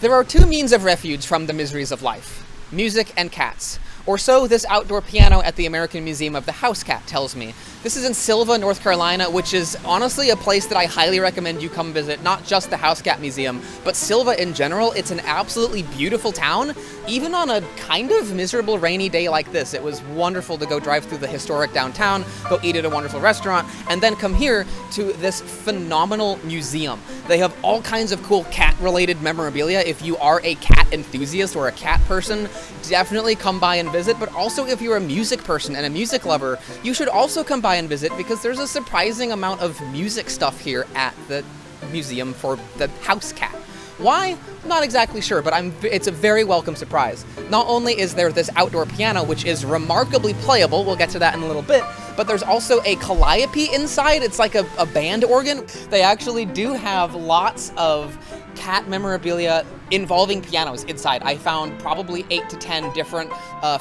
There are two means of refuge from the miseries of life: music and cats. Or so this outdoor piano at the American Museum of the House Cat tells me. This is in Sylva, North Carolina, which is honestly a place that I highly recommend you come visit, not just the House Cat Museum, but Sylva in general. It's an absolutely beautiful town, even on a kind of miserable rainy day like this. It was wonderful to go drive through the historic downtown, go eat at a wonderful restaurant, and then come here to this phenomenal museum. They have all kinds of cool cat-related memorabilia. If you are a cat enthusiast or a cat person, definitely come by and visit, but also if you're a music person and a music lover, you should also come by and visit because there's a surprising amount of music stuff here at the museum for the house cat. Why? Not exactly sure, but it's a very welcome surprise. Not only is there this outdoor piano, which is remarkably playable, we'll get to that in a little bit, but there's also a Calliope inside. It's like a band organ. They actually do have lots of cat memorabilia involving pianos inside. I found probably 8 to 10 different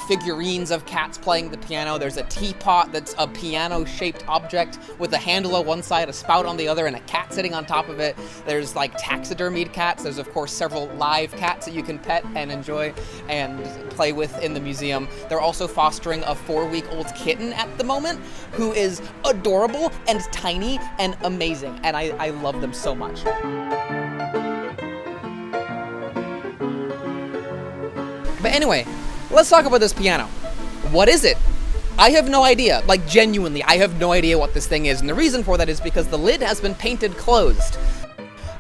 figurines of cats playing the piano. There's a teapot that's a piano-shaped object with a handle on one side, a spout on the other, and a cat sitting on top of it. There's like taxidermied cats. There's of course several live cats that you can pet and enjoy and play with in the museum. They're also fostering a 4-week-old kitten at the moment who is adorable and tiny and amazing, and I love them so much. But anyway, let's talk about this piano. What is it? I have no idea. Like, genuinely, I have no idea what this thing is, and the reason for that is because the lid has been painted closed.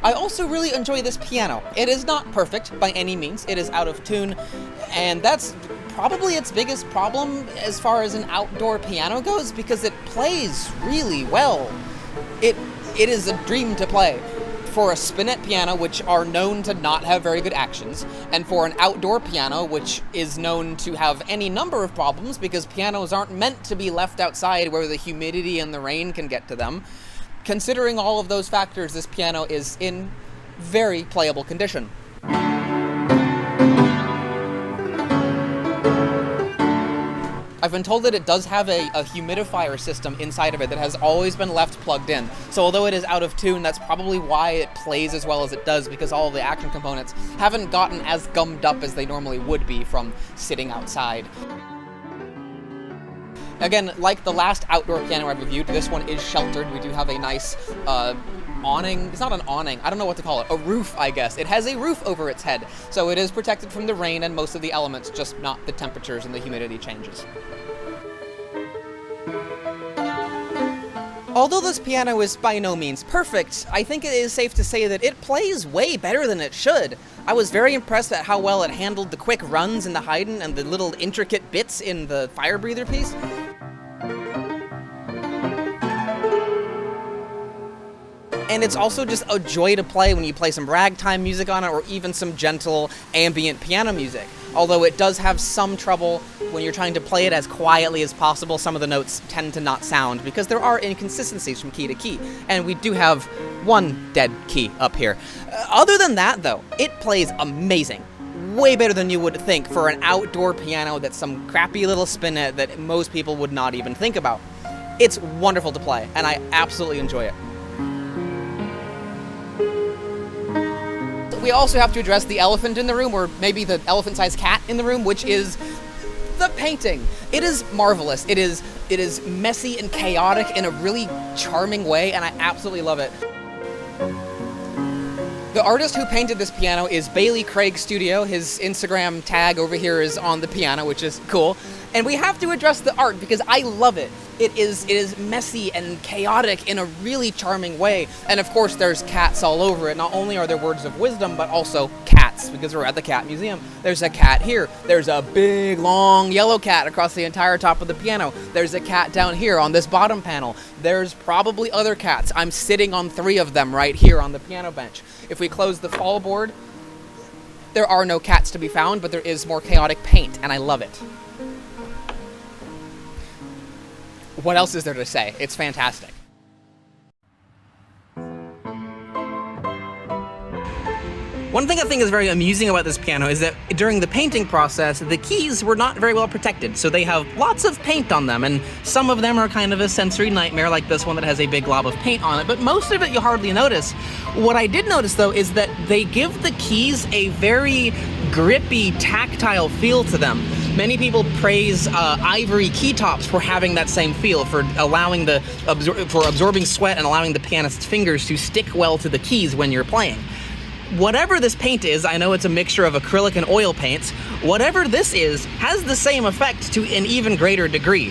I also really enjoy this piano. It is not perfect by any means. It is out of tune, and that's probably its biggest problem as far as an outdoor piano goes, because it plays really well. It is a dream to play. For a spinet piano, which are known to not have very good actions, and for an outdoor piano, which is known to have any number of problems because pianos aren't meant to be left outside where the humidity and the rain can get to them, considering all of those factors, this piano is in very playable condition. I've been told that it does have a humidifier system inside of it that has always been left plugged in. So although it is out of tune, that's probably why it plays as well as it does, because all of the action components haven't gotten as gummed up as they normally would be from sitting outside. Again, like the last outdoor piano I reviewed, this one is sheltered. We do have a nice awning. It's not an awning. I don't know what to call it. A roof, I guess. It has a roof over its head. So it is protected from the rain and most of the elements, just not the temperatures and the humidity changes. Although this piano is by no means perfect, I think it is safe to say that it plays way better than it should. I was very impressed at how well it handled the quick runs in the Haydn and the little intricate bits in the fire breather piece. And it's also just a joy to play when you play some ragtime music on it, or even some gentle ambient piano music. Although it does have some trouble when you're trying to play it as quietly as possible. Some of the notes tend to not sound because there are inconsistencies from key to key, and we do have one dead key up here. Other than that, though, it plays amazing. Way better than you would think for an outdoor piano that's some crappy little spinet that most people would not even think about. It's wonderful to play, and I absolutely enjoy it. We also have to address the elephant in the room, or maybe the elephant-sized cat in the room, which is the painting. It is marvelous. It is messy and chaotic in a really charming way, and I absolutely love it. The artist who painted this piano is Bailey Craig Studio. His Instagram tag over here is on the piano, which is cool. And we have to address the art because I love it. It is messy and chaotic in a really charming way. And of course, there's cats all over it. Not only are there words of wisdom, but also cats, because we're at the cat museum. There's a cat here. There's a big, long yellow cat across the entire top of the piano. There's a cat down here on this bottom panel. There's probably other cats. I'm sitting on 3 of them right here on the piano bench. If we close the fall board, there are no cats to be found, but there is more chaotic paint, and I love it. What else is there to say? It's fantastic. One thing I think is very amusing about this piano is that during the painting process, the keys were not very well protected, so they have lots of paint on them, and some of them are kind of a sensory nightmare, like this one that has a big glob of paint on it, but most of it you hardly notice. What I did notice, though, is that they give the keys a very grippy, tactile feel to them. Many people praise ivory key tops for having that same feel, for allowing for absorbing sweat and allowing the pianist's fingers to stick well to the keys when you're playing. Whatever this paint is, I know it's a mixture of acrylic and oil paints, whatever this is, has the same effect to an even greater degree.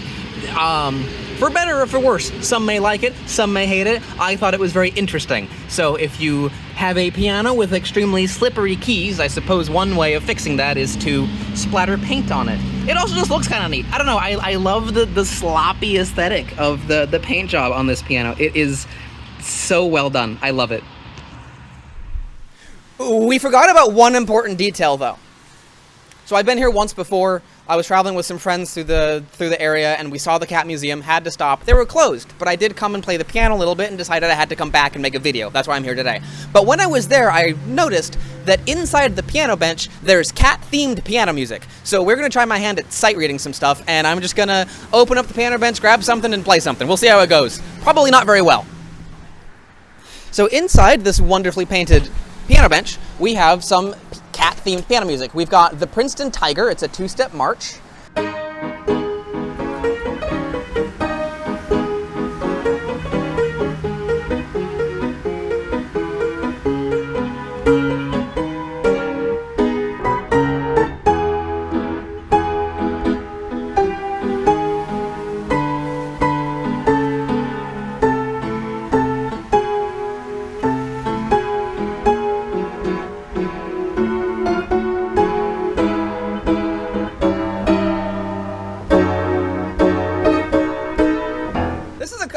For better or for worse. Some may like it, some may hate it. I thought it was very interesting. So if you have a piano with extremely slippery keys, I suppose one way of fixing that is to splatter paint on it. It also just looks kind of neat. I don't know, I love the sloppy aesthetic of the paint job on this piano. It is so well done. I love it. We forgot about one important detail, though. So I've been here once before. I was traveling with some friends through the area, and we saw the cat museum, had to stop. They were closed, but I did come and play the piano a little bit and decided I had to come back and make a video. That's why I'm here today. But when I was there, I noticed that inside the piano bench, there's cat-themed piano music. So we're going to try my hand at sight reading some stuff, and I'm just going to open up the piano bench, grab something, and play something. We'll see how it goes. Probably not very well. So inside this wonderfully painted piano bench, we have some cat-themed piano music. We've got the Princeton Tiger. It's a two-step march.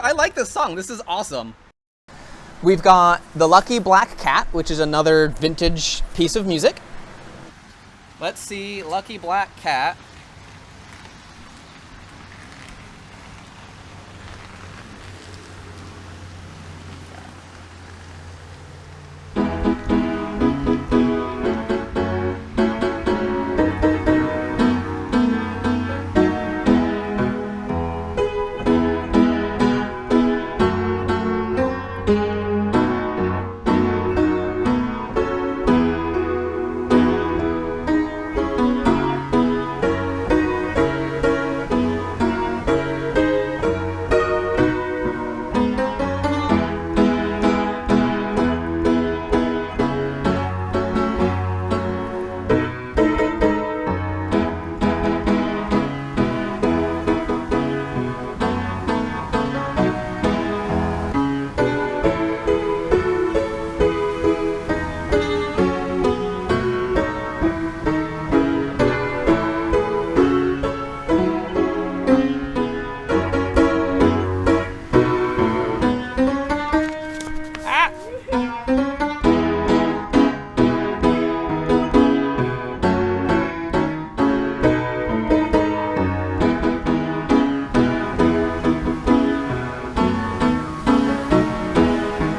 I like this song. This is awesome. We've got The Lucky Black Cat, which is another vintage piece of music. Let's see, Lucky Black Cat.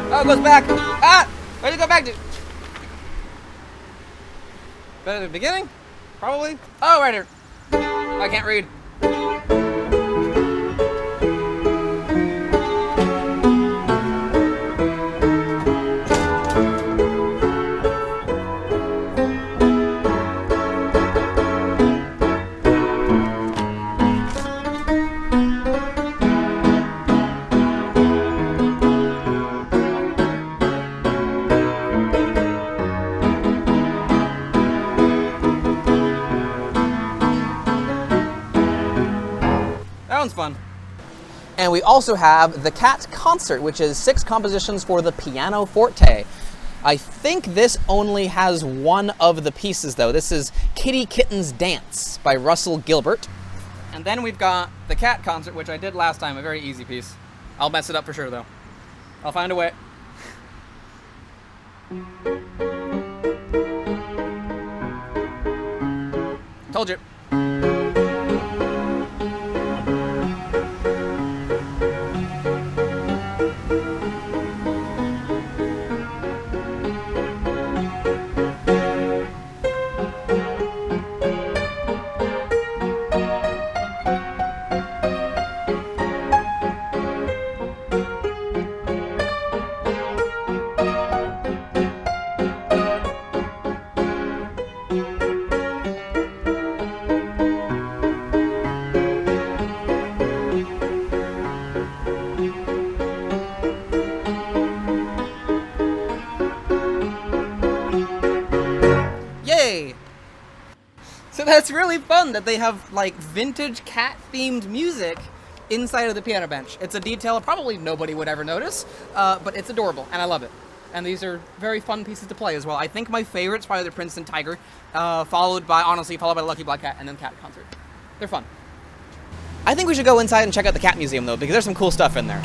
Oh, it goes back. Ah! Where did it go back to? Better at the beginning? Probably. Oh, right here. I can't read. That one's fun. And we also have the Cat Concert, which is 6 compositions for the pianoforte. I think this only has one of the pieces, though. This is Kitty Kitten's Dance by Russell Gilbert. And then we've got the Cat Concert, which I did last time, a very easy piece. I'll mess it up for sure, though. I'll find a way. Told you. that's really fun that they have like vintage cat-themed music inside of the piano bench. It's a detail probably nobody would ever notice, but it's adorable, and I love it. And these are very fun pieces to play as well. I think my favorite's probably the Princeton Tiger, followed by the Lucky Black Cat, and then Cat Concert. They're fun. I think we should go inside and check out the cat museum, though, because there's some cool stuff in there.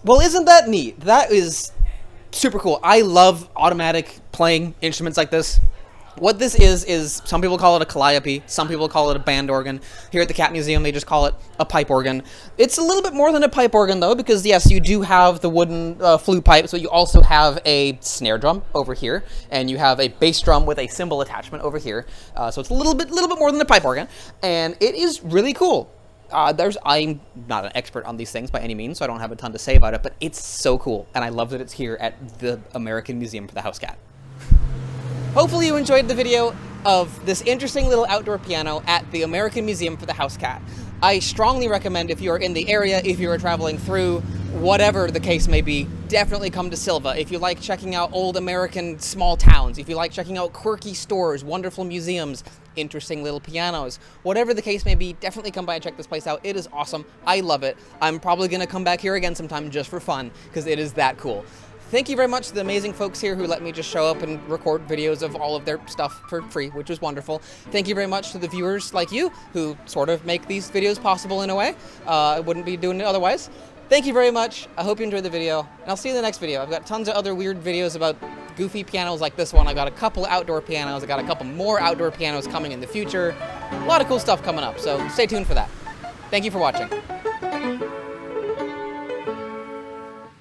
Well, isn't that neat? That is super cool. I love automatic playing instruments like this. What this is some people call it a Calliope, some people call it a band organ. Here at the Cat Museum, they just call it a pipe organ. It's a little bit more than a pipe organ, though, because, yes, you do have the wooden flute pipe, so you also have a snare drum over here, and you have a bass drum with a cymbal attachment over here. So it's a little bit more than a pipe organ, and it is really cool. I'm not an expert on these things by any means, so I don't have a ton to say about it, but it's so cool, and I love that it's here at the American Museum for the House Cat. Hopefully you enjoyed the video of this interesting little outdoor piano at the American Museum for the House Cat. I strongly recommend, if you're in the area, if you're traveling through, whatever the case may be, definitely come to Sylva. If you like checking out old American small towns, if you like checking out quirky stores, wonderful museums, interesting little pianos, whatever the case may be, definitely come by and check this place out. It is awesome. I love it. I'm probably going to come back here again sometime just for fun, because it is that cool. Thank you very much to the amazing folks here who let me just show up and record videos of all of their stuff for free, which was wonderful. Thank you very much to the viewers like you who sort of make these videos possible in a way. I wouldn't be doing it otherwise. Thank you very much. I hope you enjoyed the video, and I'll see you in the next video. I've got tons of other weird videos about goofy pianos like this one. I got a couple outdoor pianos. I got a couple more outdoor pianos coming in the future. A lot of cool stuff coming up, so stay tuned for that. Thank you for watching.